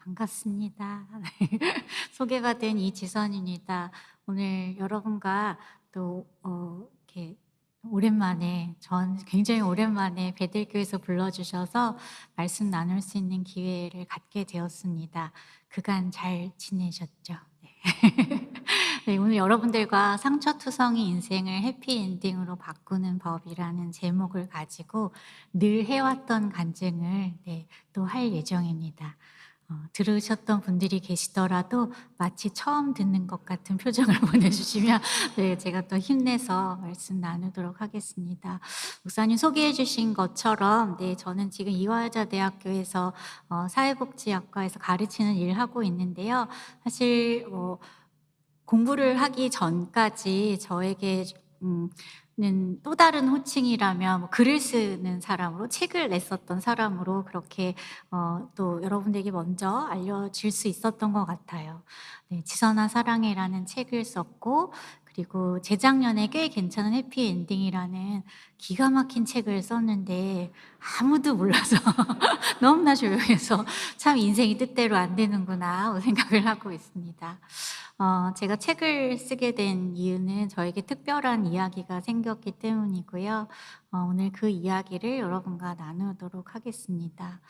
반갑습니다. 소개받은 이지선입니다. 오늘 여러분과 또 이렇게 오랜만에 굉장히 오랜만에 베델교회에서 불러주셔서 말씀 나눌 수 있는 기회를 갖게 되었습니다. 그간 잘 지내셨죠? 네. 네, 오늘 여러분들과 상처투성이 인생을 해피엔딩으로 바꾸는 법이라는 제목을 가지고 늘 해왔던 간증을 또 할 예정입니다. 들으셨던 분들이 계시더라도 마치 처음 듣는 것 같은 표정을 보내주시면 제가 또 힘내서 말씀 나누도록 하겠습니다. 목사님 소개해 주신 것처럼 저는 지금 이화여자대학교에서 사회복지학과에서 가르치는 일을 하고 있는데요. 사실 공부를 하기 전까지 저에게 또 다른 호칭이라면 글을 쓰는 사람으로, 책을 냈었던 사람으로 그렇게 또 여러분들에게 먼저 알려질 수 있었던 것 같아요. 지선아 사랑해라는 책을 썼고, 그리고 재작년에 꽤 괜찮은 해피엔딩이라는 기가 막힌 책을 썼는데 아무도 몰라서 너무나 조용해서 참 인생이 뜻대로 안 되는구나 생각을 하고 있습니다. 제가 책을 쓰게 된 이유는 저에게 특별한 이야기가 생겼기 때문이고요. 오늘 그 이야기를 여러분과 나누도록 하겠습니다.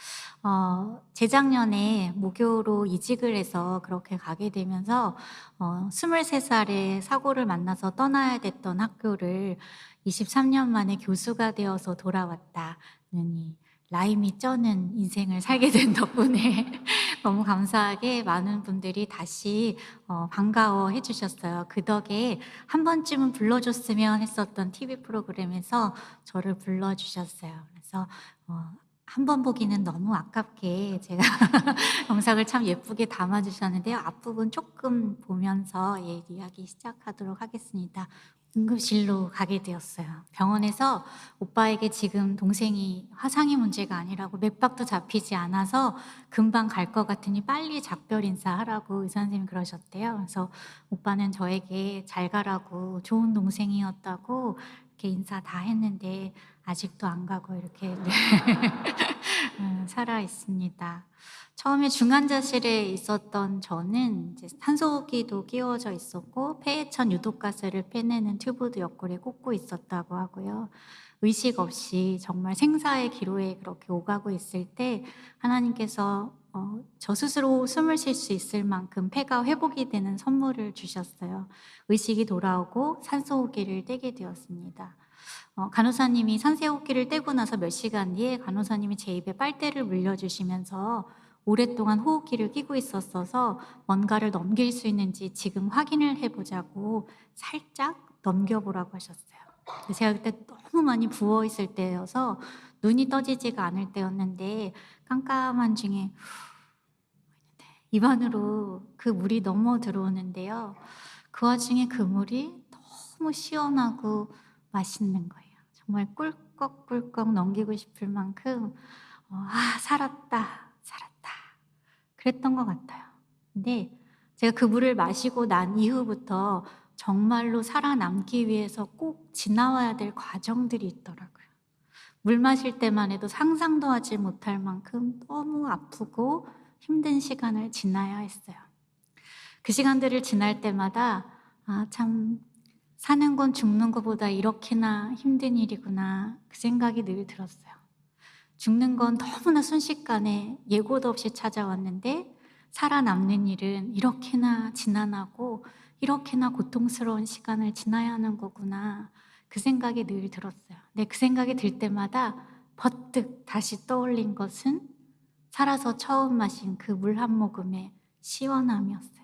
재작년에 모교로 이직을 해서 그렇게 가게 되면서 23살에 사고를 만나서 떠나야 됐던 학교를 23년 만에 교수가 되어서 돌아왔다는 이 라임이 쩌는 인생을 살게 된 덕분에 너무 감사하게 많은 분들이 다시 반가워해 주셨어요. 그 덕에 한 번쯤은 불러줬으면 했었던 TV 프로그램에서 저를 불러주셨어요. 그래서 한 번 보기는 너무 아깝게 제가 영상을 참 예쁘게 담아주셨는데요. 앞부분 조금 보면서 이야기 시작하도록 하겠습니다. 응급실로 가게 되었어요. 병원에서 오빠에게 지금 동생이 화상의 문제가 아니라고 맥박도 잡히지 않아서 금방 갈 것 같으니 빨리 작별 인사하라고 의사 선생님이 그러셨대요. 그래서 오빠는 저에게 잘 가라고, 좋은 동생이었다고 이렇게 인사 다 했는데 아직도 안 가고 이렇게 살아 있습니다. 처음에 중환자실에 있었던 저는 이제 탄소기도 끼워져 있었고 폐해천 유독가스를 빼내는 튜브도 옆구리에 꽂고 있었다고 하고요. 의식 없이 정말 생사의 기로에 그렇게 오가고 있을 때 하나님께서 저 스스로 숨을 쉴 수 있을 만큼 폐가 회복이 되는 선물을 주셨어요. 의식이 돌아오고 산소호흡기를 떼게 되었습니다. 간호사님이 산소호흡기를 떼고 나서 몇 시간 뒤에 간호사님이 제 입에 빨대를 물려주시면서 오랫동안 호흡기를 끼고 있었어서 뭔가를 넘길 수 있는지 지금 확인을 해보자고 살짝 넘겨보라고 하셨어요. 제가 그때 너무 많이 부어있을 때여서 눈이 떠지지가 않을 때였는데 깜깜한 중에 입안으로 그 물이 넘어 들어오는데요. 그 와중에 그 물이 너무 시원하고 맛있는 거예요. 정말 꿀꺽꿀꺽 넘기고 싶을 만큼 살았다, 살았다 그랬던 것 같아요. 근데 제가 그 물을 마시고 난 이후부터 정말로 살아남기 위해서 꼭 지나와야 될 과정들이 있더라고요. 물 마실 때만 해도 상상도 하지 못할 만큼 너무 아프고 힘든 시간을 지나야 했어요. 그 시간들을 지날 때마다 참 사는 건 죽는 것보다 이렇게나 힘든 일이구나 그 생각이 늘 들었어요. 죽는 건 너무나 순식간에 예고도 없이 찾아왔는데 살아남는 일은 이렇게나 지난하고 이렇게나 고통스러운 시간을 지나야 하는 거구나 그 생각이 늘 들었어요. 근데 그 생각이 들 때마다 버뜩 다시 떠올린 것은 살아서 처음 마신 그 물 한 모금의 시원함이었어요.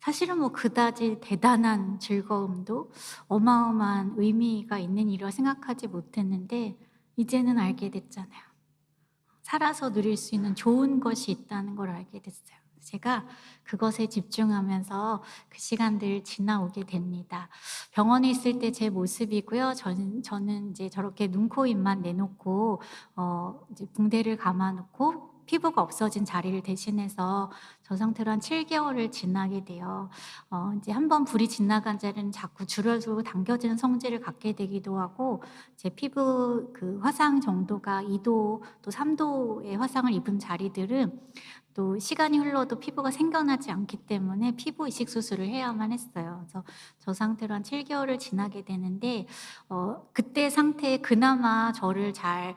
사실은 그다지 대단한 즐거움도 어마어마한 의미가 있는 일이라 생각하지 못했는데 이제는 알게 됐잖아요. 살아서 누릴 수 있는 좋은 것이 있다는 걸 알게 됐어요. 제가 그것에 집중하면서 그 시간들 지나오게 됩니다. 병원에 있을 때 제 모습이고요. 저는 이제 저렇게 눈, 코, 입만 내놓고 이제 붕대를 감아놓고 피부가 없어진 자리를 대신해서 저 상태로 한 7개월을 지나게 돼요. 이제 한번 불이 지나간 자리는 자꾸 줄어들고 당겨지는 성질을 갖게 되기도 하고 제 피부 그 화상 정도가 2도 또 3도의 화상을 입은 자리들은 또 시간이 흘러도 피부가 생겨나지 않기 때문에 피부 이식 수술을 해야만 했어요. 그래서 저 상태로 한 7개월을 지나게 되는데 그때 상태에 그나마 저를 잘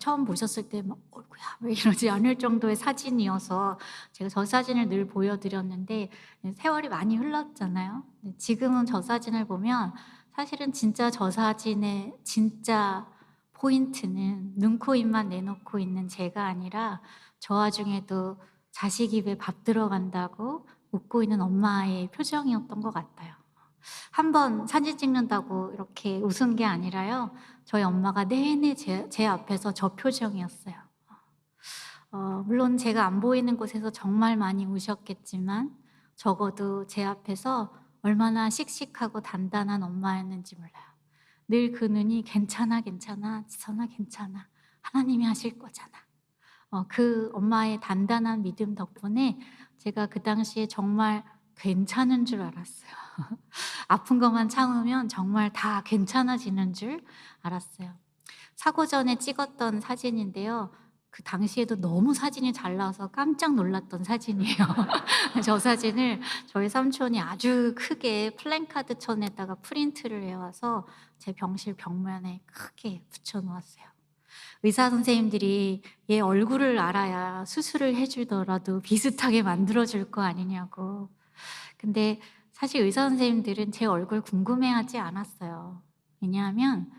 처음 보셨을 때 막 "어이구야." 왜 이러지 않을 정도의 사진이어서 제가 저 사진을 늘 보여드렸는데 세월이 많이 흘렀잖아요. 근데 지금은 저 사진을 보면 사실은 진짜 저 사진의 진짜 포인트는 눈, 코, 입만 내놓고 있는 제가 아니라 저 와중에도 자식 입에 밥 들어간다고 웃고 있는 엄마의 표정이었던 것 같아요. 한 번 사진 찍는다고 이렇게 웃은 게 아니라요. 저희 엄마가 내내 제 앞에서 저 표정이었어요. 물론 제가 안 보이는 곳에서 정말 많이 우셨겠지만 적어도 제 앞에서 얼마나 씩씩하고 단단한 엄마였는지 몰라요. 늘 그 눈이 "괜찮아, 괜찮아. 지선아 괜찮아. 하나님이 하실 거잖아." 그 엄마의 단단한 믿음 덕분에 제가 그 당시에 정말 괜찮은 줄 알았어요. 아픈 것만 참으면 정말 다 괜찮아지는 줄 알았어요. 사고 전에 찍었던 사진인데요. 그 당시에도 너무 사진이 잘 나와서 깜짝 놀랐던 사진이에요. 저 사진을 저희 삼촌이 아주 크게 플랜카드천에다가 프린트를 해 와서 제 병실 벽면에 크게 붙여 놓았어요. 의사 선생님들이 얘 얼굴을 알아야 수술을 해 주더라도 비슷하게 만들어 줄 거 아니냐고. 근데 사실 의사 선생님들은 제 얼굴 궁금해하지 않았어요. 왜냐하면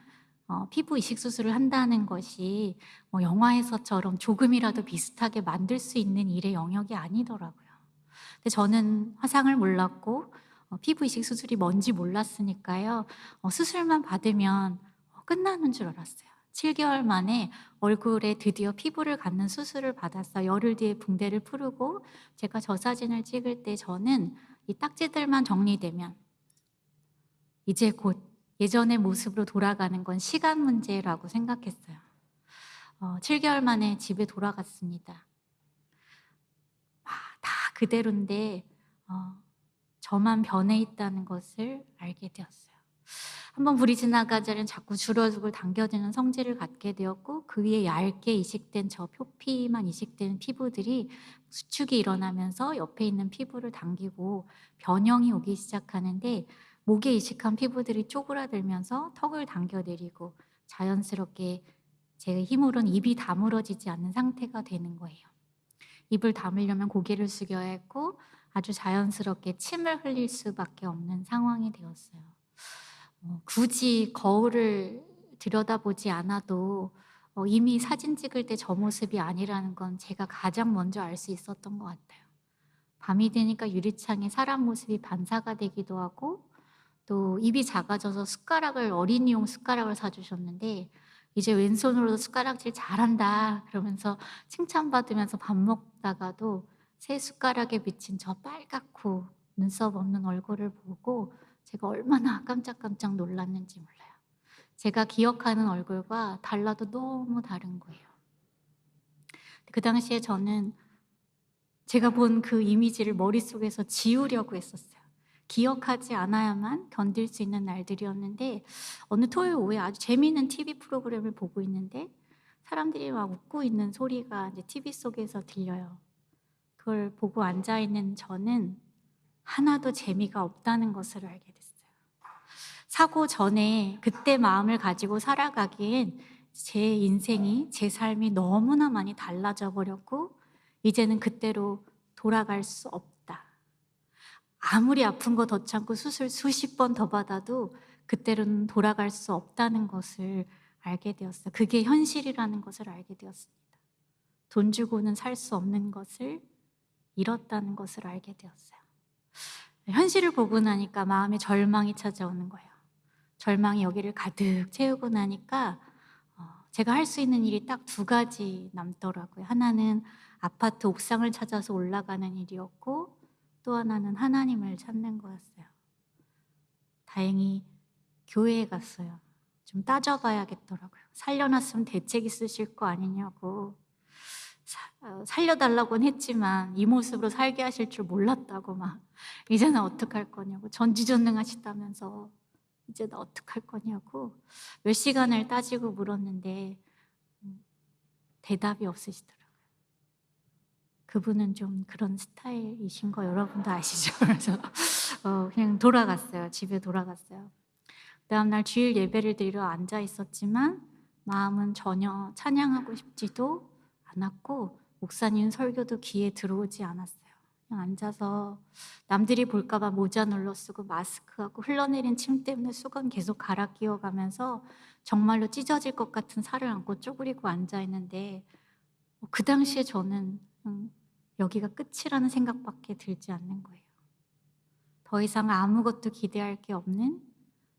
피부 이식 수술을 한다는 것이 영화에서처럼 조금이라도 비슷하게 만들 수 있는 일의 영역이 아니더라고요. 근데 저는 화상을 몰랐고 피부 이식 수술이 뭔지 몰랐으니까요. 수술만 받으면 끝나는 줄 알았어요. 7개월 만에 얼굴에 드디어 피부를 갖는 수술을 받았어요. 열흘 뒤에 붕대를 풀고 제가 저 사진을 찍을 때 저는 이 딱지들만 정리되면 이제 곧 예전의 모습으로 돌아가는 건 시간 문제라고 생각했어요. 7개월 만에 집에 돌아갔습니다. 다 그대로인데 저만 변해 있다는 것을 알게 되었어요. 한번 불이 지나가자는 자꾸 주걱을 당겨지는 성질을 갖게 되었고 그 위에 얇게 이식된 저 표피만 이식된 피부들이 수축이 일어나면서 옆에 있는 피부를 당기고 변형이 오기 시작하는데 목에 이식한 피부들이 쪼그라들면서 턱을 당겨내리고 자연스럽게 제 힘으로는 입이 다물어지지 않는 상태가 되는 거예요. 입을 다물려면 고개를 숙여야 했고 아주 자연스럽게 침을 흘릴 수밖에 없는 상황이 되었어요. 굳이 거울을 들여다보지 않아도 이미 사진 찍을 때 저 모습이 아니라는 건 제가 가장 먼저 알 수 있었던 것 같아요. 밤이 되니까 유리창에 사람 모습이 반사가 되기도 하고 또 입이 작아져서 숟가락을 어린이용 숟가락을 사 주셨는데 "이제 왼손으로도 숟가락질 잘한다." 그러면서 칭찬받으면서 밥 먹다가도 새 숟가락에 비친 저 빨갛고 눈썹 없는 얼굴을 보고 제가 얼마나 깜짝깜짝 놀랐는지 몰라요. 제가 기억하는 얼굴과 달라도 너무 다른 거예요. 그 당시에 저는 제가 본 그 이미지를 머릿속에서 지우려고 했었어요. 기억하지 않아야만 견딜 수 있는 날들이었는데 어느 토요일 오후에 아주 재미있는 TV 프로그램을 보고 있는데 사람들이 막 웃고 있는 소리가 이제 TV 속에서 들려요. 그걸 보고 앉아 있는 저는 하나도 재미가 없다는 것을 알게 됐어요. 사고 전에 그때 마음을 가지고 살아가기엔 제 인생이 제 삶이 너무나 많이 달라져 버렸고 이제는 그때로 돌아갈 수 없다. 아무리 아픈 거 더 참고 수술 수십 번 더 받아도 그때로는 돌아갈 수 없다는 것을 알게 되었어요. 그게 현실이라는 것을 알게 되었습니다. 돈 주고는 살 수 없는 것을 잃었다는 것을 알게 되었어요. 현실을 보고 나니까 마음에 절망이 찾아오는 거예요. 절망이 여기를 가득 채우고 나니까 제가 할 수 있는 일이 딱 2가지 남더라고요. 하나는 아파트 옥상을 찾아서 올라가는 일이었고 또 하나는 하나님을 찾는 거였어요. 다행히 교회에 갔어요. 좀 따져봐야겠더라고요. 살려놨으면 대책 있으실 거 아니냐고. 살려달라고는 했지만 이 모습으로 살게 하실 줄 몰랐다고 막 이제는 어떡할 거냐고 전지전능하시다면서 이제 나 어떡할 거냐고 몇 시간을 따지고 물었는데 대답이 없으시더라고요. 그분은 좀 그런 스타일이신 거 여러분도 아시죠? 그래서 그냥 돌아갔어요. 집에 돌아갔어요. 그다음 날 주일 예배를 드리러 앉아 있었지만 마음은 전혀 찬양하고 싶지도 않았고 목사님 설교도 귀에 들어오지 않았어요. 그냥 앉아서 남들이 볼까 봐 모자 눌러 쓰고 마스크하고 흘러내린 침 때문에 수건 계속 갈아 끼워가면서 정말로 찢어질 것 같은 살을 안고 쪼그리고 앉아 있는데 그 당시에 저는 여기가 끝이라는 생각밖에 들지 않는 거예요. 더 이상 아무것도 기대할 게 없는,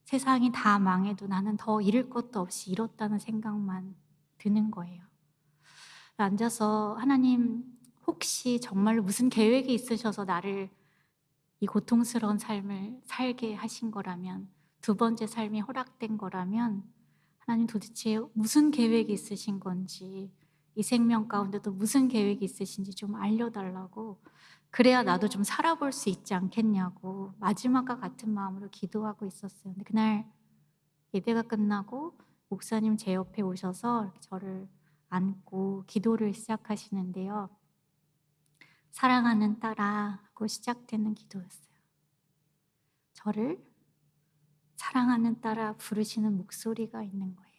세상이 다 망해도 나는 더 잃을 것도 없이 잃었다는 생각만 드는 거예요. 앉아서 하나님, 혹시 정말로 무슨 계획이 있으셔서 나를 이 고통스러운 삶을 살게 하신 거라면, 두 번째 삶이 허락된 거라면 하나님 도대체 무슨 계획이 있으신 건지, 이 생명 가운데도 무슨 계획이 있으신지 좀 알려달라고, 그래야 나도 좀 살아볼 수 있지 않겠냐고 마지막과 같은 마음으로 기도하고 있었어요. 근데 그날 예배가 끝나고 목사님 제 옆에 오셔서 이렇게 저를 안고 기도를 시작하시는데요. 사랑하는 딸아 하고 시작되는 기도였어요. 저를 사랑하는 딸아 부르시는 목소리가 있는 거예요.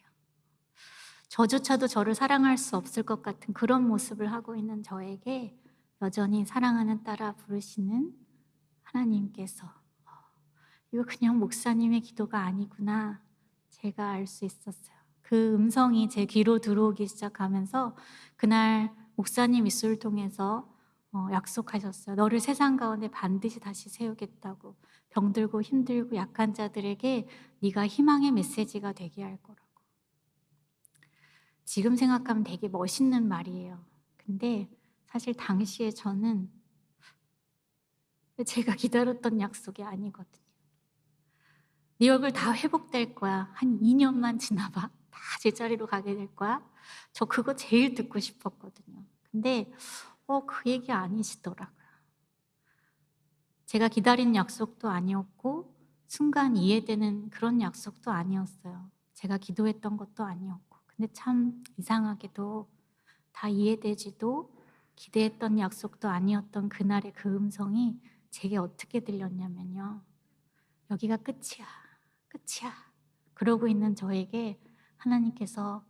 저조차도 저를 사랑할 수 없을 것 같은 그런 모습을 하고 있는 저에게 여전히 사랑하는 딸아 부르시는 하나님께서 이거 그냥 목사님의 기도가 아니구나 제가 알 수 있었어요. 그 음성이 제 귀로 들어오기 시작하면서 그날 목사님 입술을 통해서 약속하셨어요. 너를 세상 가운데 반드시 다시 세우겠다고. 병들고 힘들고 약한 자들에게 네가 희망의 메시지가 되게 할 거라고. 지금 생각하면 되게 멋있는 말이에요. 근데 사실 당시에 저는 제가 기다렸던 약속이 아니거든요. 네 얼굴 다 회복될 거야. 한 2년만 지나봐. 다 제자리로 가게 될 거야. 저 그거 제일 듣고 싶었거든요. 근데 그 얘기 아니시더라고요. 제가 기다린 약속도 아니었고 순간 이해되는 그런 약속도 아니었어요. 제가 기도했던 것도 아니었고. 근데 참 이상하게도 다 이해되지도 기대했던 약속도 아니었던 그날의 그 음성이 제게 어떻게 들렸냐면요. 여기가 끝이야. 끝이야. 그러고 있는 저에게 하나님께서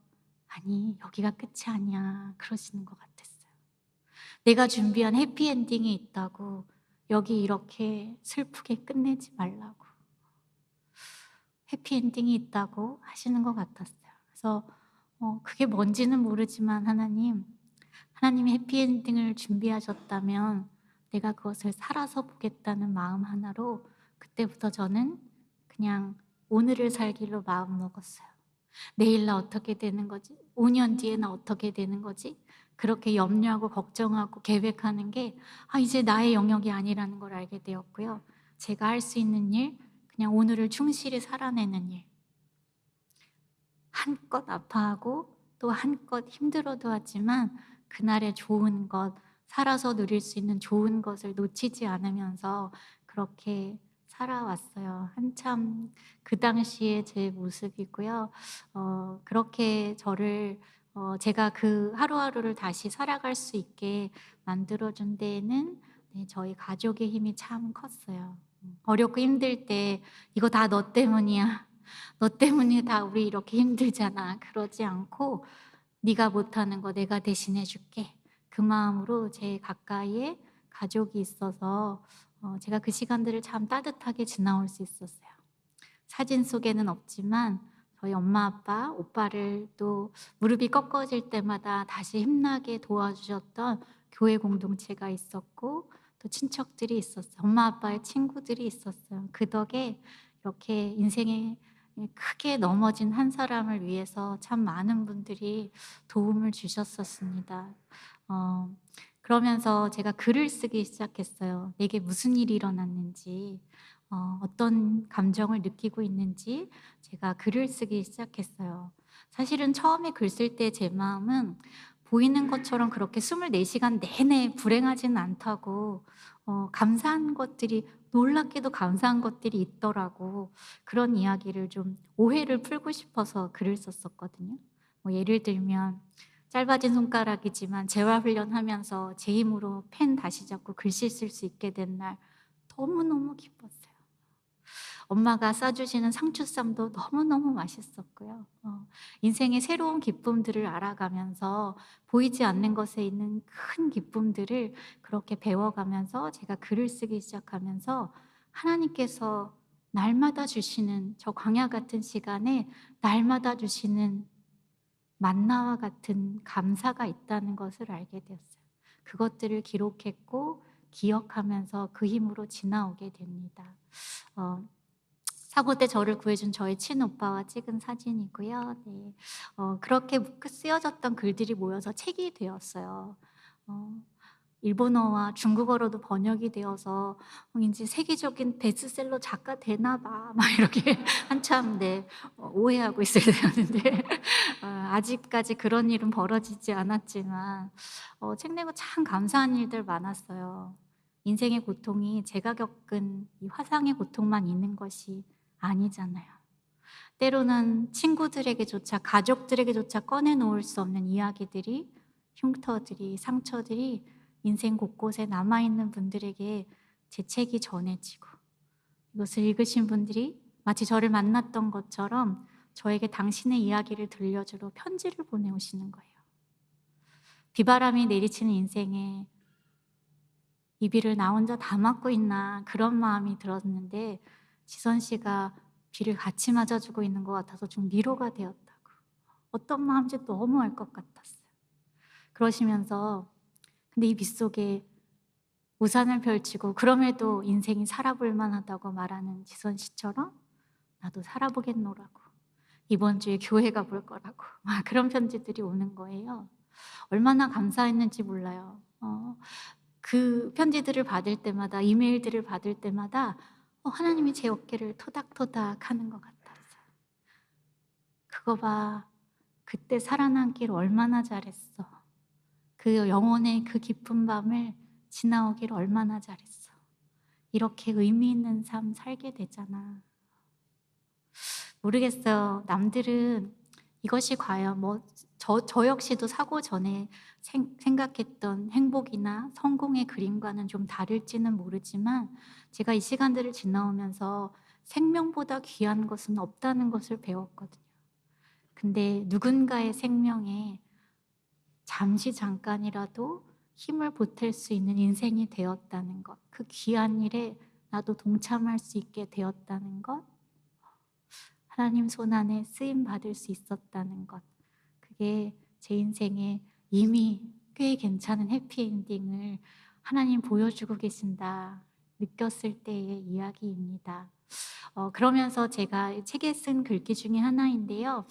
아니, 여기가 끝이 아니야. 그러시는 것 같았어요. 내가 준비한 해피엔딩이 있다고 여기 이렇게 슬프게 끝내지 말라고. 해피엔딩이 있다고 하시는 것 같았어요. 그래서 그게 뭔지는 모르지만 하나님이 해피엔딩을 준비하셨다면 내가 그것을 살아서 보겠다는 마음 하나로 그때부터 저는 그냥 오늘을 살기로 마음 먹었어요. 내일 나 어떻게 되는 거지? 5년 뒤에 나 어떻게 되는 거지? 그렇게 염려하고 걱정하고 계획하는 게 이제 나의 영역이 아니라는 걸 알게 되었고요. 제가 할 수 있는 일, 그냥 오늘을 충실히 살아내는 일. 한껏 아파하고 또 한껏 힘들어도 하지만 그날의 좋은 것, 살아서 누릴 수 있는 좋은 것을 놓치지 않으면서 그렇게 살아왔어요. 한참 그 당시에 제 모습이고요. 그렇게 저를 제가 그 하루하루를 다시 살아갈 수 있게 만들어준 데에는 네, 저희 가족의 힘이 참 컸어요. 어렵고 힘들 때 이거 다 너 때문이야. 너 때문에 다 우리 이렇게 힘들잖아. 그러지 않고 네가 못하는 거 내가 대신해 줄게. 그 마음으로 제 가까이에 가족이 있어서 제가 그 시간들을 참 따뜻하게 지나올 수 있었어요. 사진 속에는 없지만 저희 엄마, 아빠, 오빠를 또 무릎이 꺾어질 때마다 다시 힘나게 도와주셨던 교회 공동체가 있었고 또 친척들이 있었어요. 엄마, 아빠의 친구들이 있었어요. 그 덕에 이렇게 인생에 크게 넘어진 한 사람을 위해서 참 많은 분들이 도움을 주셨었습니다. 어, 그러면서 제가 글을 쓰기 시작했어요. 내게 무슨 일이 일어났는지, 어떤 감정을 느끼고 있는지 제가 글을 쓰기 시작했어요. 사실은 처음에 글 쓸 때 제 마음은 보이는 것처럼 그렇게 24시간 내내 불행하지는 않다고 감사한 것들이 놀랍게도 감사한 것들이 있더라고. 그런 이야기를 좀 오해를 풀고 싶어서 글을 썼었거든요. 예를 들면 짧아진 손가락이지만 재활 훈련하면서 제 힘으로 펜 다시 잡고 글씨 쓸 수 있게 된 날 너무너무 기뻤어요. 엄마가 싸주시는 상추쌈도 너무너무 맛있었고요. 인생의 새로운 기쁨들을 알아가면서 보이지 않는 것에 있는 큰 기쁨들을 그렇게 배워가면서 제가 글을 쓰기 시작하면서 하나님께서 날마다 주시는 저 광야 같은 시간에 날마다 주시는 만나와 같은 감사가 있다는 것을 알게 되었어요. 그것들을 기록했고 기억하면서 그 힘으로 지나오게 됩니다. 사고 때 저를 구해준 저의 친오빠와 찍은 사진이고요. 네. 그렇게 쓰여졌던 글들이 모여서 책이 되었어요. 어, 일본어와 중국어로도 번역이 되어서 왠지 세계적인 베스트셀러 작가 되나 봐. 막 이렇게 한참 네, 오해하고 있을 때였는데 아직까지 그런 일은 벌어지지 않았지만 책 내고 참 감사한 일들 많았어요. 인생의 고통이 제가 겪은 이 화상의 고통만 있는 것이 아니잖아요. 때로는 친구들에게조차 가족들에게조차 꺼내놓을 수 없는 이야기들이 흉터들이 상처들이 인생 곳곳에 남아있는 분들에게 제 책이 전해지고 이것을 읽으신 분들이 마치 저를 만났던 것처럼 저에게 당신의 이야기를 들려주러 편지를 보내오시는 거예요. 비바람이 내리치는 인생에 이 비를 나 혼자 다 맞고 있나 그런 마음이 들었는데 지선 씨가 비를 같이 맞아주고 있는 것 같아서 좀 위로가 되었다고. 어떤 마음인지 너무 알 것 같았어요. 그러시면서 근데 이 빗속에 우산을 펼치고 그럼에도 인생이 살아볼 만하다고 말하는 지선 씨처럼 나도 살아보겠노라고. 이번 주에 교회 가볼 거라고. 막 그런 편지들이 오는 거예요. 얼마나 감사했는지 몰라요. 그 편지들을 받을 때마다 이메일들을 받을 때마다 하나님이 제 어깨를 토닥토닥 하는 것 같았어요. 그거 봐. 그때 살아남길 얼마나 잘했어. 그 영혼의 그 깊은 밤을 지나오길 얼마나 잘했어. 이렇게 의미 있는 삶 살게 되잖아. 모르겠어요. 남들은 이것이 과연 저 역시도 사고 전에 생각했던 행복이나 성공의 그림과는 좀 다를지는 모르지만 제가 이 시간들을 지나오면서 생명보다 귀한 것은 없다는 것을 배웠거든요. 근데 누군가의 생명에 잠시 잠깐이라도 힘을 보탤 수 있는 인생이 되었다는 것, 그 귀한 일에 나도 동참할 수 있게 되었다는 것, 하나님 손안에 쓰임 받을 수 있었다는 것, 그게 제 인생에 이미 꽤 괜찮은 해피엔딩을 하나님 보여주고 계신다 느꼈을 때의 이야기입니다. 그러면서 제가 책에 쓴 글귀 중에 하나인데요.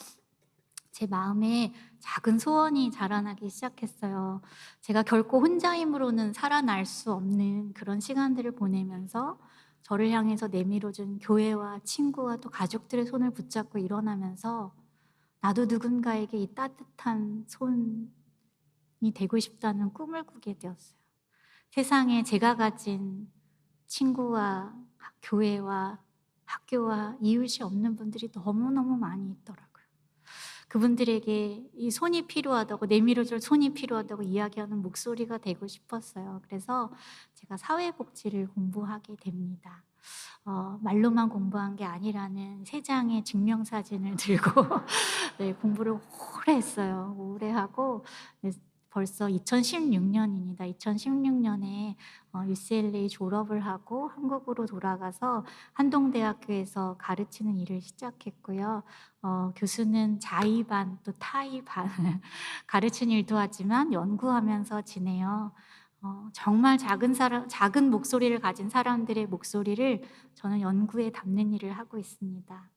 제 마음에 작은 소원이 자라나기 시작했어요. 제가 결코 혼자 힘으로는 살아날 수 없는 그런 시간들을 보내면서 저를 향해서 내밀어준 교회와 친구와 또 가족들의 손을 붙잡고 일어나면서 나도 누군가에게 이 따뜻한 손이 되고 싶다는 꿈을 꾸게 되었어요. 세상에 제가 가진 친구와 교회와 학교와 이웃이 없는 분들이 너무너무 많이 있더라고요. 그분들에게 이 손이 필요하다고, 내밀어줄 손이 필요하다고 이야기하는 목소리가 되고 싶었어요. 그래서 제가 사회복지를 공부하게 됩니다. 말로만 공부한 게 아니라는 세 장의 증명사진을 들고 네, 공부를 오래 했어요. 오래 하고 네, 벌써 2016년입니다. 2016년에 UCLA 졸업을 하고 한국으로 돌아가서 한동대학교에서 가르치는 일을 시작했고요. 교수는 자의반 또 타의반 가르치는 일도 하지만 연구하면서 지내요. 정말 작은 목소리를 가진 사람들의 목소리를 저는 연구에 담는 일을 하고 있습니다.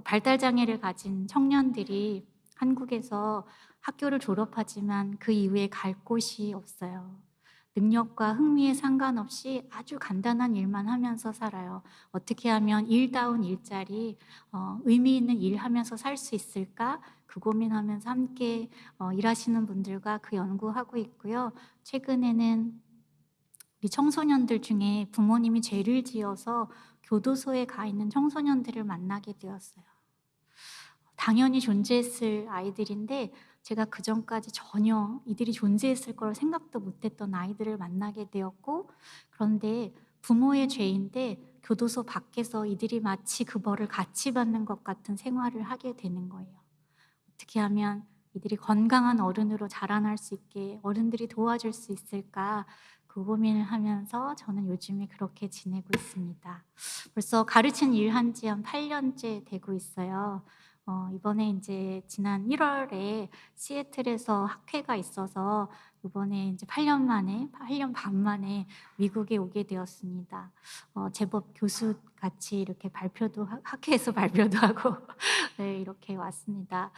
발달장애를 가진 청년들이 한국에서 학교를 졸업하지만 그 이후에 갈 곳이 없어요. 능력과 흥미에 상관없이 아주 간단한 일만 하면서 살아요. 어떻게 하면 일다운 일자리, 의미 있는 일 하면서 살 수 있을까? 그 고민하면서 함께 일하시는 분들과 그 연구하고 있고요. 최근에는 우리 청소년들 중에 부모님이 죄를 지어서 교도소에 가 있는 청소년들을 만나게 되었어요. 당연히 존재했을 아이들인데 제가 그전까지 전혀 이들이 존재했을 거라 생각도 못했던 아이들을 만나게 되었고, 그런데 부모의 죄인데 교도소 밖에서 이들이 마치 그 벌을 같이 받는 것 같은 생활을 하게 되는 거예요. 어떻게 하면 이들이 건강한 어른으로 자라날 수 있게 어른들이 도와줄 수 있을까, 그 고민을 하면서 저는 요즘에 그렇게 지내고 있습니다. 벌써 가르친 일 한 지 한 8년째 되고 있어요. 이번에 이제 지난 1월에 시애틀에서 학회가 있어서 이번에 이제 8년 만에, 8년 반 만에 미국에 오게 되었습니다. 제법 교수 같이 이렇게 학회에서 발표도 하고 네, 이렇게 왔습니다.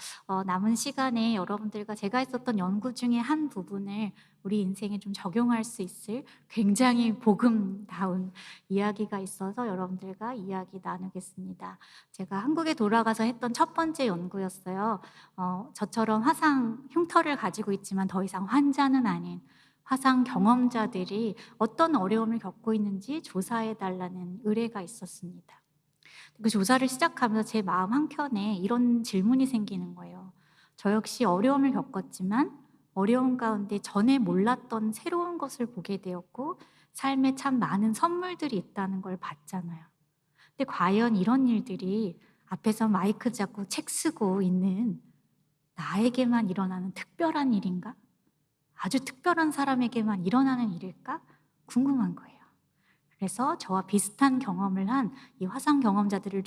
남은 시간에 여러분들과 제가 했었던 연구 중에 한 부분을 우리 인생에 좀 적용할 수 있을 굉장히 복음다운 이야기가 있어서 여러분들과 이야기 나누겠습니다. 제가 한국에 돌아가서 했던 첫 번째 연구였어요. 저처럼 화상 흉터를 가지고 있지만 더 이상 환자는 아닌 화상 경험자들이 어떤 어려움을 겪고 있는지 조사해 달라는 의뢰가 있었습니다. 그 조사를 시작하면서 제 마음 한켠에 이런 질문이 생기는 거예요. 저 역시 어려움을 겪었지만 어려움 가운데 전에 몰랐던 새로운 것을 보게 되었고 삶에 참 많은 선물들이 있다는 걸 봤잖아요. 근데 과연 이런 일들이 앞에서 마이크 잡고 책 쓰고 있는 나에게만 일어나는 특별한 일인가? 아주 특별한 사람에게만 일어나는 일일까? 궁금한 거예요. 그래서 저와 비슷한 경험을 한 이 화상 경험자들에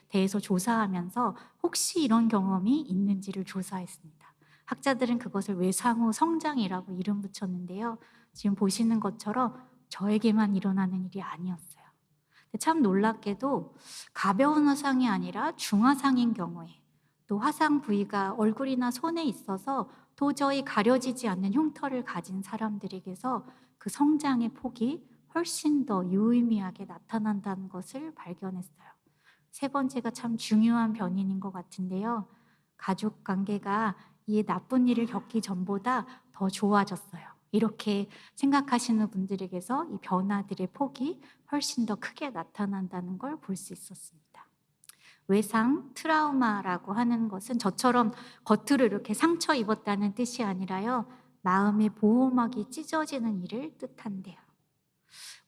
대해서 조사하면서 혹시 이런 경험이 있는지를 조사했습니다. 학자들은 그것을 외상후 성장이라고 이름 붙였는데요. 지금 보시는 것처럼 저에게만 일어나는 일이 아니었어요. 참 놀랍게도 가벼운 화상이 아니라 중화상인 경우에, 또 화상 부위가 얼굴이나 손에 있어서 도저히 가려지지 않는 흉터를 가진 사람들에게서 그 성장의 폭이 훨씬 더 유의미하게 나타난다는 것을 발견했어요. 세 번째가 참 중요한 변인인 것 같은데요. 가족 관계가 이 나쁜 일을 겪기 전보다 더 좋아졌어요. 이렇게 생각하시는 분들에게서 이 변화들의 폭이 훨씬 더 크게 나타난다는 걸 볼 수 있었습니다. 외상, 트라우마라고 하는 것은 저처럼 겉으로 이렇게 상처 입었다는 뜻이 아니라요, 마음의 보호막이 찢어지는 일을 뜻한대요.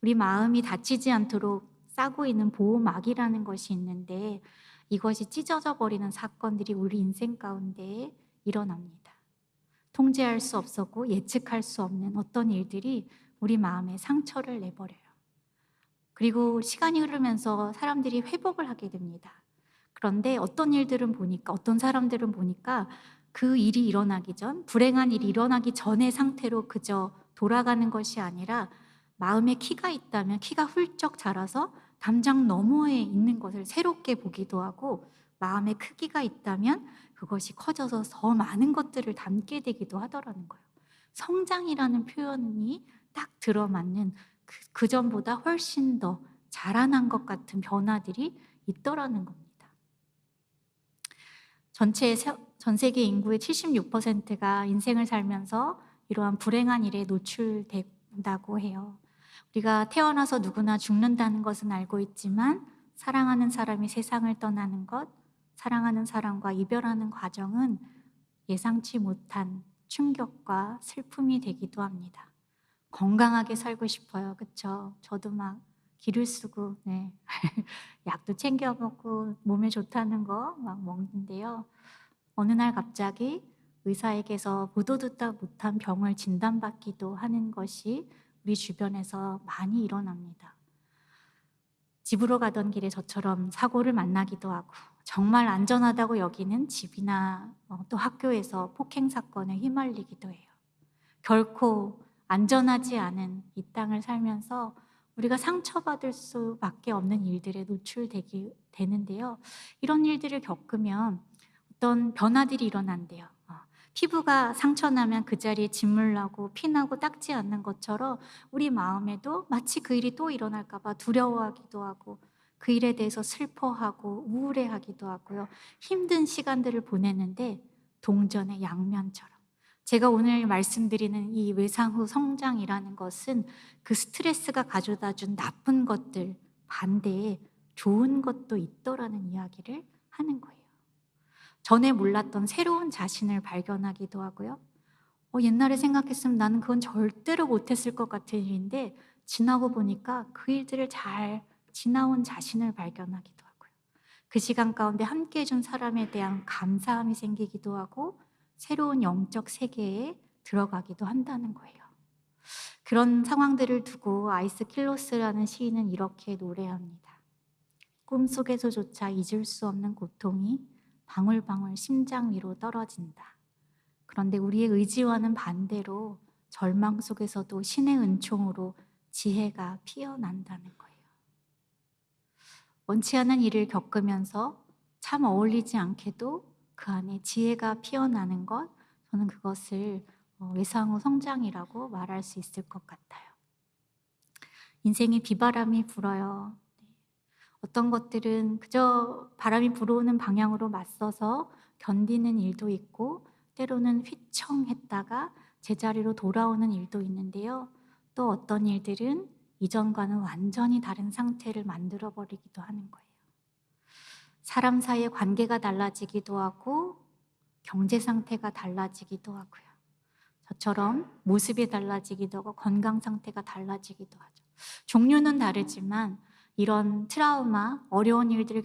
우리 마음이 다치지 않도록 싸고 있는 보호막이라는 것이 있는데 이것이 찢어져 버리는 사건들이 우리 인생 가운데 일어납니다. 통제할 수 없었고 예측할 수 없는 어떤 일들이 우리 마음에 상처를 내버려요. 그리고 시간이 흐르면서 사람들이 회복을 하게 됩니다. 그런데 어떤 사람들은 보니까 그 일이 일어나기 전, 불행한 일이 일어나기 전의 상태로 그저 돌아가는 것이 아니라 마음에 키가 있다면 키가 훌쩍 자라서 담장 너머에 있는 것을 새롭게 보기도 하고, 마음에 크기가 있다면 그것이 커져서 더 많은 것들을 담게 되기도 하더라는 거예요. 성장이라는 표현이 딱 들어맞는 그 전보다 훨씬 더 자라난 것 같은 변화들이 있더라는 겁니다. 전 세계 인구의 76%가 인생을 살면서 이러한 불행한 일에 노출된다고 해요. 우리가 태어나서 누구나 죽는다는 것은 알고 있지만 사랑하는 사람이 세상을 떠나는 것, 사랑하는 사람과 이별하는 과정은 예상치 못한 충격과 슬픔이 되기도 합니다. 건강하게 살고 싶어요. 그쵸? 저도 막 기를 쓰고, 네. 약도 챙겨 먹고 몸에 좋다는 거 막 먹는데요. 어느 날 갑자기 의사에게서 보도 듣다 못한 병을 진단받기도 하는 것이 우리 주변에서 많이 일어납니다. 집으로 가던 길에 저처럼 사고를 만나기도 하고, 정말 안전하다고 여기는 집이나 또 학교에서 폭행 사건에 휘말리기도 해요. 결코 안전하지 않은 이 땅을 살면서 우리가 상처받을 수밖에 없는 일들에 되는데요. 이런 일들을 겪으면 어떤 변화들이 일어난대요. 피부가 상처나면 그 자리에 진물 나고 피나고 닦지 않는 것처럼 우리 마음에도 마치 그 일이 또 일어날까 봐 두려워하기도 하고, 그 일에 대해서 슬퍼하고 우울해하기도 하고요. 힘든 시간들을 보내는데 동전의 양면처럼 제가 오늘 말씀드리는 이 외상 후 성장이라는 것은 그 스트레스가 가져다 준 나쁜 것들 반대에 좋은 것도 있더라는 이야기를 하는 거예요. 전에 몰랐던 새로운 자신을 발견하기도 하고요. 옛날에 생각했으면 나는 그건 절대로 못했을 것 같은 일인데 지나고 보니까 그 일들을 잘 지나온 자신을 발견하기도 하고요. 그 시간 가운데 함께 해준 사람에 대한 감사함이 생기기도 하고 새로운 영적 세계에 들어가기도 한다는 거예요. 그런 상황들을 두고 아이스 킬로스라는 시인은 이렇게 노래합니다. 꿈속에서조차 잊을 수 없는 고통이 방울방울 심장 위로 떨어진다. 그런데 우리의 의지와는 반대로 절망 속에서도 신의 은총으로 지혜가 피어난다는 거예요. 원치 않은 일을 겪으면서 참 어울리지 않게도 그 안에 지혜가 피어나는 것, 저는 그것을 외상후 성장이라고 말할 수 있을 것 같아요. 인생에 비바람이 불어요. 어떤 것들은 그저 바람이 불어오는 방향으로 맞서서 견디는 일도 있고 때로는 휘청했다가 제자리로 돌아오는 일도 있는데요. 또 어떤 일들은 이전과는 완전히 다른 상태를 만들어버리기도 하는 거예요. 사람 사이의 관계가 달라지기도 하고 경제 상태가 달라지기도 하고요. 저처럼 모습이 달라지기도 하고 건강 상태가 달라지기도 하죠. 종류는 다르지만 이런 트라우마, 어려운 일들을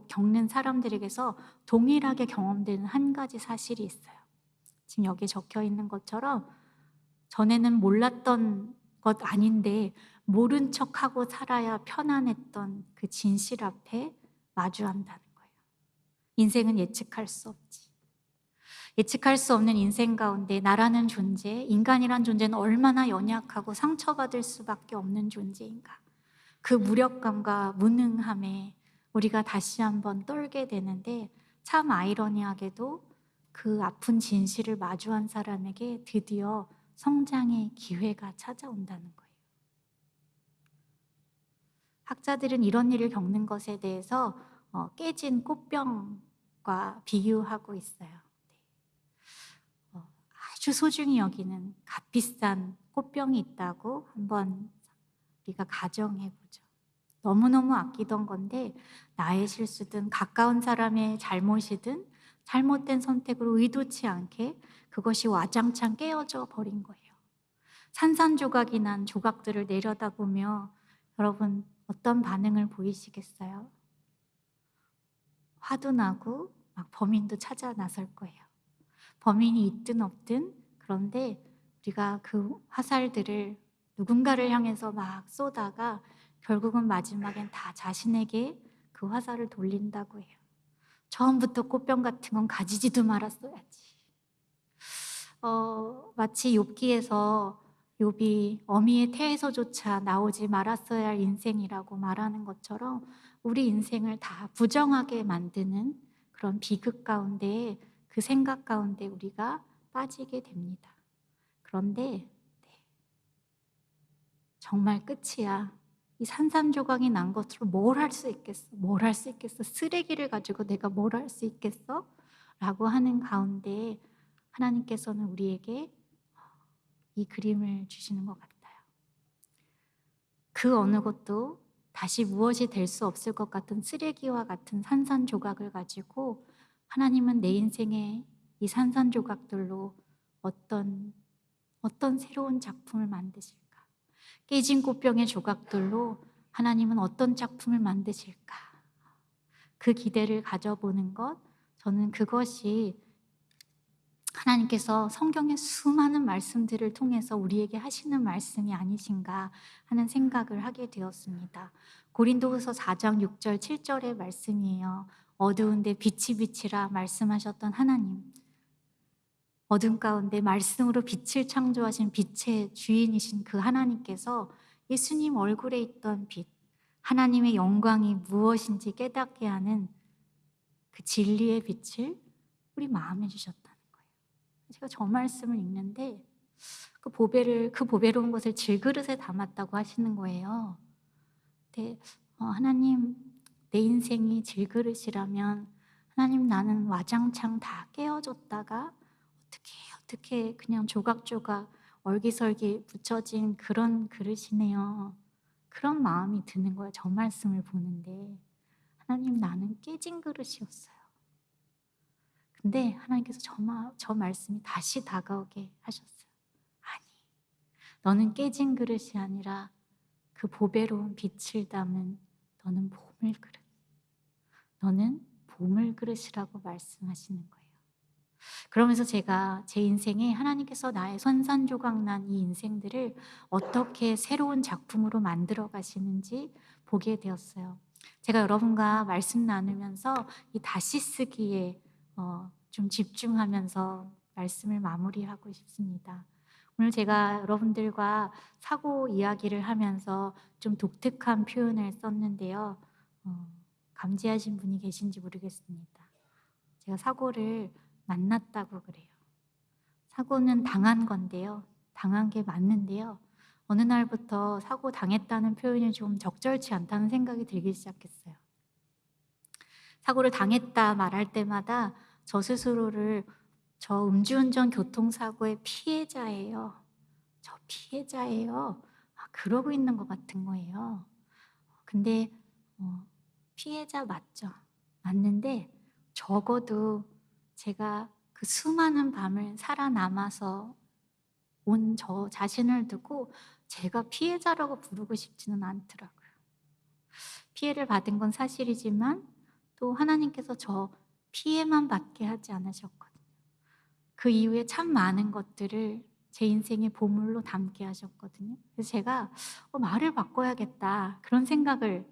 겪는 사람들에게서 동일하게 경험되는 한 가지 사실이 있어요. 지금 여기에 적혀 있는 것처럼 전에는 몰랐던 것 아닌데 모른 척하고 살아야 편안했던 그 진실 앞에 마주한다는 거예요. 인생은 예측할 수 없지. 예측할 수 없는 인생 가운데 나라는 존재, 인간이란 존재는 얼마나 연약하고 상처받을 수밖에 없는 존재인가. 그 무력감과 무능함에 우리가 다시 한번 떨게 되는데 참 아이러니하게도 그 아픈 진실을 마주한 사람에게 드디어 성장의 기회가 찾아온다는 거예요. 학자들은 이런 일을 겪는 것에 대해서 깨진 꽃병과 비유하고 있어요. 아주 소중히 여기는 값비싼 꽃병이 있다고 한번 우리가 가정해보죠. 너무너무 아끼던 건데 나의 실수든 가까운 사람의 잘못이든 잘못된 선택으로 의도치 않게 그것이 와장창 깨어져 버린 거예요. 산산조각이 난 조각들을 내려다보며 여러분 어떤 반응을 보이시겠어요? 화도 나고 막 범인도 찾아 나설 거예요. 범인이 있든 없든 그런데 우리가 그 화살들을 누군가를 향해서 막 쏘다가 결국은 마지막엔 다 자신에게 그 화살을 돌린다고 해요. 처음부터 꽃병 같은 건 가지지도 말았어야지. 마치 욥기에서 욥이 어미의 태에서조차 나오지 말았어야 할 인생이라고 말하는 것처럼 우리 인생을 다 부정하게 만드는 그런 비극 가운데 그 생각 가운데 우리가 빠지게 됩니다. 그런데 정말 끝이야. 이 산산조각이 난 것으로 뭘 할 수 있겠어? 뭘 할 수 있겠어? 쓰레기를 가지고 내가 뭘 할 수 있겠어? 라고 하는 가운데 하나님께서는 우리에게 이 그림을 주시는 것 같아요. 그 어느 것도 다시 무엇이 될 수 없을 것 같은 쓰레기와 같은 산산조각을 가지고 하나님은 내 인생에 이 산산조각들로 어떤 새로운 작품을 만드실까? 깨진 꽃병의 조각들로 하나님은 어떤 작품을 만드실까? 그 기대를 가져보는 것, 저는 그것이 하나님께서 성경의 수많은 말씀들을 통해서 우리에게 하시는 말씀이 아니신가 하는 생각을 하게 되었습니다. 고린도후서 4장 6절 7절의 말씀이에요. 어두운데 빛이 빛이라 말씀하셨던 하나님, 어둠 가운데 말씀으로 빛을 창조하신 빛의 주인이신 그 하나님께서 예수님 얼굴에 있던 빛, 하나님의 영광이 무엇인지 깨닫게 하는 그 진리의 빛을 우리 마음에 주셨다는 거예요. 제가 저 말씀을 읽는데 그 보배로운 것을 질그릇에 담았다고 하시는 거예요. 근데 하나님, 내 인생이 질그릇이라면 하나님, 나는 와장창 다 깨어졌다가 어떻게 그냥 조각조각 얼기설기 붙여진 그런 그릇이네요. 그런 마음이 드는 거예요. 저 말씀을 보는데 하나님, 나는 깨진 그릇이었어요. 근데 하나님께서 저 말씀이 다시 다가오게 하셨어요. 아니, 너는 깨진 그릇이 아니라 그 보배로운 빛을 담은 너는 보물 그릇. 너는 보물 그릇이라고 말씀하시는 거예요. 그러면서 제가 제 인생에 하나님께서 나의 선산조각난 이 인생들을 어떻게 새로운 작품으로 만들어 가시는지 보게 되었어요. 제가 여러분과 말씀 나누면서 이 다시 쓰기에 좀 집중하면서 말씀을 마무리하고 싶습니다. 오늘 제가 여러분들과 사고 이야기를 하면서 좀 독특한 표현을 썼는데요. 감지하신 분이 계신지 모르겠습니다. 제가 사고를 만났다고 그래요. 사고는 당한 건데요. 당한 게 맞는데요. 어느 날부터 사고 당했다는 표현이 좀 적절치 않다는 생각이 들기 시작했어요. 사고를 당했다 말할 때마다 저 스스로를 저 음주운전 교통사고의 피해자예요. 저 피해자예요. 그러고 있는 것 같은 거예요. 근데 피해자 맞죠. 맞는데 적어도 제가 그 수많은 밤을 살아남아서 온 저 자신을 두고 제가 피해자라고 부르고 싶지는 않더라고요. 피해를 받은 건 사실이지만 또 하나님께서 저 피해만 받게 하지 않으셨거든요. 그 이후에 참 많은 것들을 제 인생의 보물로 담게 하셨거든요. 그래서 제가 말을 바꿔야겠다 그런 생각을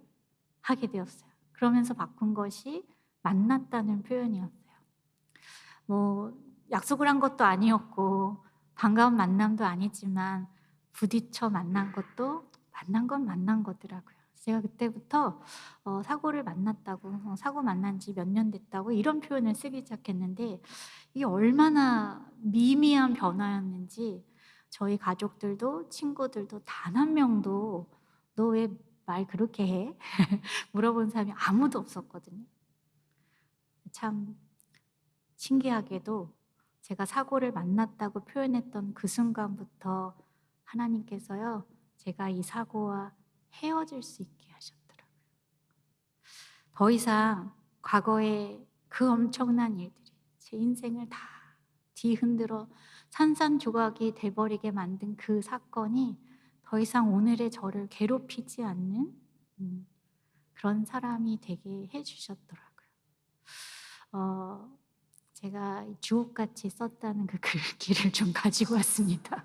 하게 되었어요. 그러면서 바꾼 것이 만났다는 표현이었어요. 뭐 약속을 한 것도 아니었고 반가운 만남도 아니지만 부딪혀 만난 것도 만난 건 만난 거더라고요. 제가 그때부터 사고를 만났다고 사고 만난 지 몇 년 됐다고 이런 표현을 쓰기 시작했는데 이게 얼마나 미미한 변화였는지 저희 가족들도 친구들도 단 한 명도 "너 왜 말 그렇게 해?" 물어본 사람이 아무도 없었거든요. 참 신기하게도 제가 사고를 만났다고 표현했던 그 순간부터 하나님께서요, 제가 이 사고와 헤어질 수 있게 하셨더라고요. 더 이상 과거의 그 엄청난 일들이 제 인생을 다 뒤흔들어 산산조각이 돼버리게 만든 그 사건이 더 이상 오늘의 저를 괴롭히지 않는 그런 사람이 되게 해주셨더라고요. 어, 제가 주옥같이 썼다는 그 글귀를 좀 가지고 왔습니다.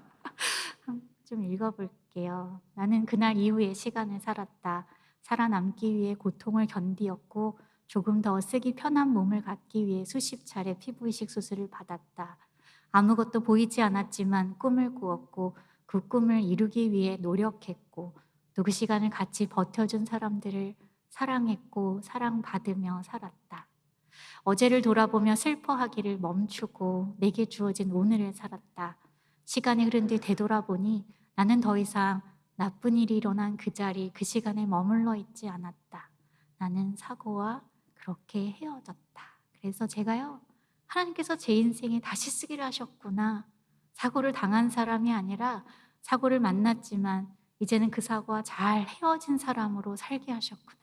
좀 읽어볼게요. 나는 그날 이후의 시간을 살았다. 살아남기 위해 고통을 견디었고 조금 더 쓰기 편한 몸을 갖기 위해 수십 차례 피부 이식 수술을 받았다. 아무것도 보이지 않았지만 꿈을 꾸었고 그 꿈을 이루기 위해 노력했고 또 그 시간을 같이 버텨준 사람들을 사랑했고 사랑받으며 살았다. 어제를 돌아보며 슬퍼하기를 멈추고 내게 주어진 오늘을 살았다. 시간이 흐른 뒤 되돌아보니 나는 더 이상 나쁜 일이 일어난 그 자리, 그 시간에 머물러 있지 않았다. 나는 사고와 그렇게 헤어졌다. 그래서 제가요, 하나님께서 제 인생에 다시 쓰기를 하셨구나. 사고를 당한 사람이 아니라 사고를 만났지만 이제는 그 사고와 잘 헤어진 사람으로 살게 하셨구나.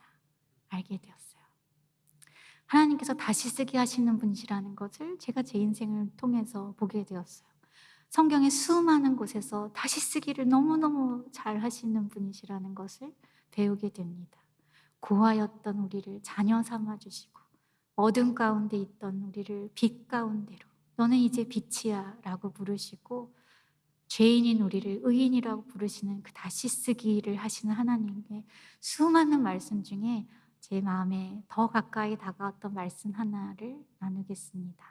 알게 되었어요. 하나님께서 다시 쓰게 하시는 분이시라는 것을 제가 제 인생을 통해서 보게 되었어요. 성경의 수많은 곳에서 다시 쓰기를 너무너무 잘 하시는 분이시라는 것을 배우게 됩니다. 고아였던 우리를 자녀 삼아 주시고 어둠 가운데 있던 우리를 빛 가운데로 너는 이제 빛이야 라고 부르시고 죄인인 우리를 의인이라고 부르시는 그 다시 쓰기를 하시는 하나님의 수많은 말씀 중에 제 마음에 더 가까이 다가왔던 말씀 하나를 나누겠습니다.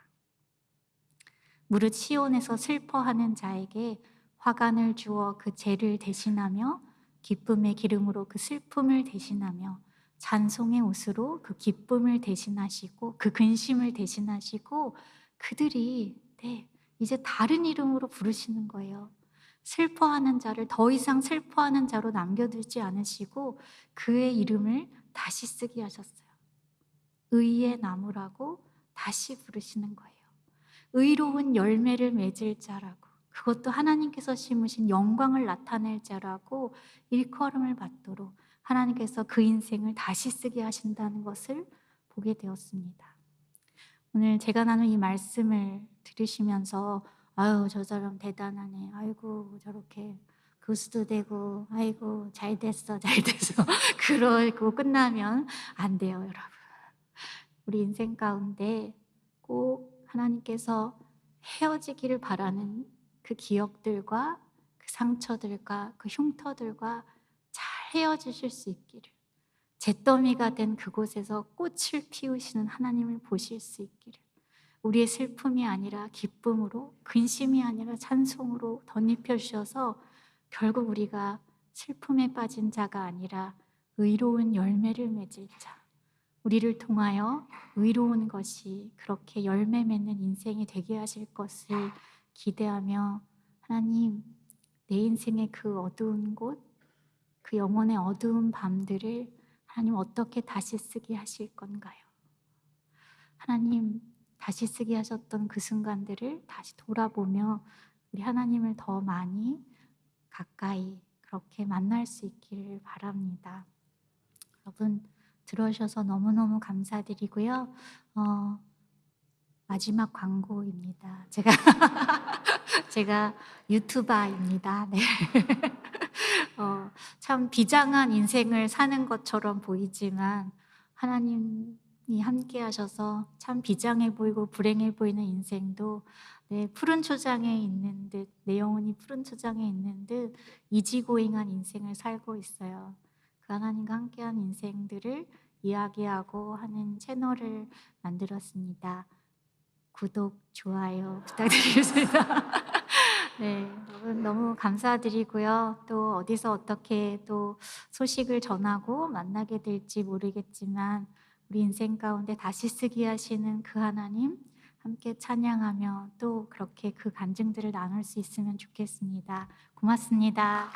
무릇 시온에서 슬퍼하는 자에게 화관을 주어 그 죄를 대신하며 기쁨의 기름으로 그 슬픔을 대신하며 찬송의 옷으로 그 기쁨을 대신하시고 그 근심을 대신하시고 그들이 이제 다른 이름으로 부르시는 거예요. 슬퍼하는 자를 더 이상 슬퍼하는 자로 남겨두지 않으시고 그의 이름을 다시 쓰게 하셨어요. 의의 나무라고 다시 부르시는 거예요. 의로운 열매를 맺을 자라고, 그것도 하나님께서 심으신 영광을 나타낼 자라고 일컬음을 받도록 하나님께서 그 인생을 다시 쓰게 하신다는 것을 보게 되었습니다. 오늘 제가 나눈 이 말씀을 들으시면서 아유 저 사람 대단하네. 아이고 저렇게 교수도 되고 아이고 잘 됐어 잘 됐어 그러고 끝나면 안 돼요, 여러분. 우리 인생 가운데 꼭 하나님께서 헤어지기를 바라는 그 기억들과 그 상처들과 그 흉터들과 잘 헤어지실 수 있기를, 잿더미가 된 그곳에서 꽃을 피우시는 하나님을 보실 수 있기를, 우리의 슬픔이 아니라 기쁨으로, 근심이 아니라 찬송으로 덧입혀 주셔서 결국 우리가 슬픔에 빠진 자가 아니라 의로운 열매를 맺을 자, 우리를 통하여 의로운 것이 그렇게 열매 맺는 인생이 되게 하실 것을 기대하며, 하나님, 내 인생의 그 어두운 곳, 그 영혼의 어두운 밤들을 하나님 어떻게 다시 쓰게 하실 건가요? 하나님, 다시 쓰게 하셨던 그 순간들을 다시 돌아보며 우리 하나님을 더 많이 가까이 그렇게 만날 수 있기를 바랍니다. 여러분, 들어주셔서 너무너무 감사드리고요. 마지막 광고입니다. 제가 유튜버입니다. 네. 참 비장한 인생을 사는 것처럼 보이지만 하나님이 함께 하셔서 참 비장해 보이고 불행해 보이는 인생도 푸른 초장에 있는 듯, 내 영혼이 푸른 초장에 있는 듯 이지고잉한 인생을 살고 있어요. 그 하나님과 함께한 인생들을 이야기하고 하는 채널을 만들었습니다. 구독, 좋아요 부탁드리겠습니다. 네, 여러분 너무 감사드리고요. 또 어디서 어떻게 또 소식을 전하고 만나게 될지 모르겠지만 우리 인생 가운데 다시 쓰기 하시는 그 하나님 함께 찬양하며 또 그렇게 그 간증들을 나눌 수 있으면 좋겠습니다. 고맙습니다.